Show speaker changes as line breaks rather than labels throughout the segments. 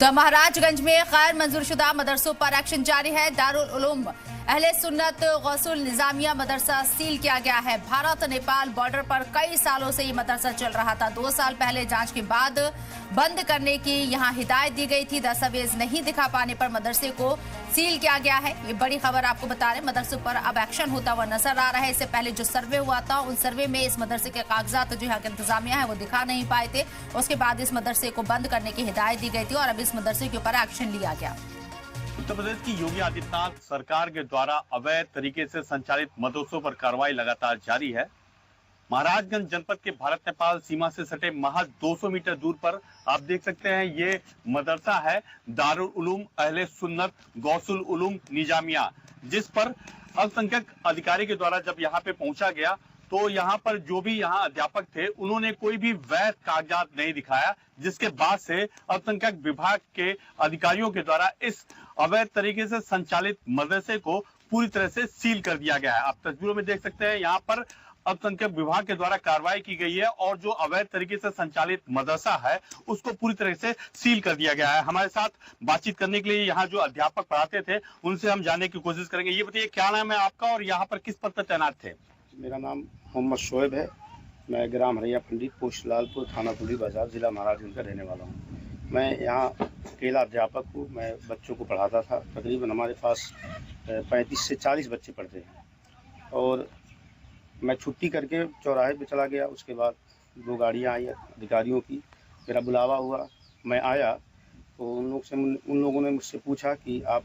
तो महाराजगंज में गैर मंजूरशुदा मदरसों पर एक्शन जारी है। दारुल उलूम अहले सुन्नत गौसुल निजामिया मदरसा सील किया गया है। भारत नेपाल बॉर्डर पर कई सालों से ये मदरसा चल रहा था। 2 साल पहले जांच के बाद बंद करने की यहां हिदायत दी गई थी। दस्तावेज नहीं दिखा पाने पर मदरसे को सील किया गया है। ये बड़ी खबर आपको बता रहे हैं। मदरसों पर अब एक्शन होता हुआ नजर आ रहा है। इससे पहले जो सर्वे हुआ था उन सर्वे में इस मदरसे के कागजात जो यहाँ के इंतजामिया है वो दिखा नहीं पाए थे। उसके बाद इस मदरसे को बंद करने की हिदायत दी गई थी और अब इस मदरसे के ऊपर एक्शन लिया गया।
उत्तर प्रदेश की योगी आदित्यनाथ सरकार के द्वारा अवैध तरीके से संचालित मदरसों पर कार्रवाई लगातार जारी है। महाराजगंज जनपद के भारत नेपाल सीमा से सटे महज 200 मीटर दूर पर आप देख सकते हैं ये मदरसा है दारुल उलूम अहले सुन्नत गौसुल उलूम निजामिया, जिस पर अल्पसंख्यक अधिकारी के द्वारा जब यहाँ पे पहुंचा गया तो यहाँ पर जो भी यहाँ अध्यापक थे उन्होंने कोई भी वैध कागजात नहीं दिखाया, जिसके बाद से अल्पसंख्यक विभाग के अधिकारियों के द्वारा इस अवैध तरीके से संचालित मदरसे को पूरी तरह से सील कर दिया गया है। आप तस्वीरों में देख सकते हैं यहाँ पर अल्पसंख्यक विभाग के द्वारा कार्रवाई की गई है और जो अवैध तरीके से संचालित मदरसा है उसको पूरी तरह से सील कर दिया गया है। हमारे साथ बातचीत करने के लिए यहाँ जो अध्यापक पढ़ाते थे उनसे हम जानने की कोशिश करेंगे। ये बताइए क्या नाम है आपका और यहाँ पर किस पद पर तैनात थे?
मेरा नाम मोहम्मद शोएब है। मैं ग्राम हरिया पंडित पोस्ट लालपुर थाना पुली बाजार जिला महाराजगंज का रहने वाला हूँ। मैं यहाँ अकेला अध्यापक हूँ। मैं बच्चों को पढ़ाता था। तकरीबन हमारे पास 35 से 40 बच्चे पढ़ते हैं और मैं छुट्टी करके चौराहे पे चला गया। उसके बाद 2 गाड़ियाँ आई अधिकारियों की, मेरा बुलावा हुआ, मैं आया तो उन लोगों ने मुझसे पूछा कि आप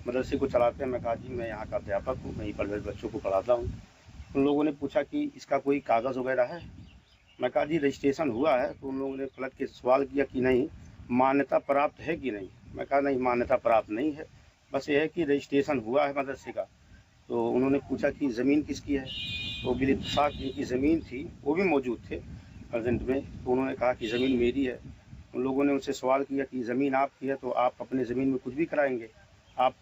मदरसे को चलाते हैं? मैं कहा जी मैं यहाँ का अध्यापक हूँ, मैं ही बच्चों को पढ़ाता हूँ। उन लोगों ने पूछा कि इसका कोई कागज़ वगैरह है? मैं कहा जी रजिस्ट्रेशन हुआ है। तो उन लोगों ने पलट के सवाल किया कि नहीं मान्यता प्राप्त है कि नहीं? मैं कहा नहीं मान्यता प्राप्त नहीं है, बस ये है कि रजिस्ट्रेशन हुआ है मदरसे का। तो उन्होंने पूछा कि ज़मीन किसकी है? तो बिल इत्तेफाक जिनकी ज़मीन थी वो भी मौजूद थे प्रेजेंट में, तो उन्होंने कहा कि ज़मीन मेरी है। उन लोगों ने उनसे सवाल किया कि ज़मीन आपकी है तो आप अपने ज़मीन में कुछ भी कराएंगे? आप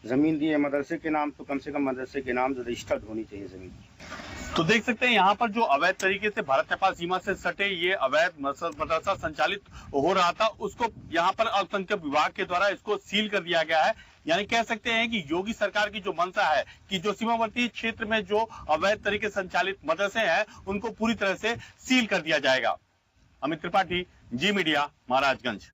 ज़मीन दिए मदरसे के नाम तो कम से कम मदरसे के नाम से रजिस्टर्ड होनी चाहिए ज़मीन।
तो देख सकते हैं यहाँ पर जो अवैध तरीके से भारत नेपाल सीमा से सटे ये अवैध मदरसा संचालित हो रहा था उसको यहाँ पर अल्पसंख्यक विभाग के द्वारा इसको सील कर दिया गया है। यानी कह सकते हैं कि योगी सरकार की जो मंशा है कि जो सीमावर्ती क्षेत्र में जो अवैध तरीके से संचालित मदरसे हैं उनको पूरी तरह से सील कर दिया जाएगा। अमित त्रिपाठी, जी मीडिया, महाराजगंज।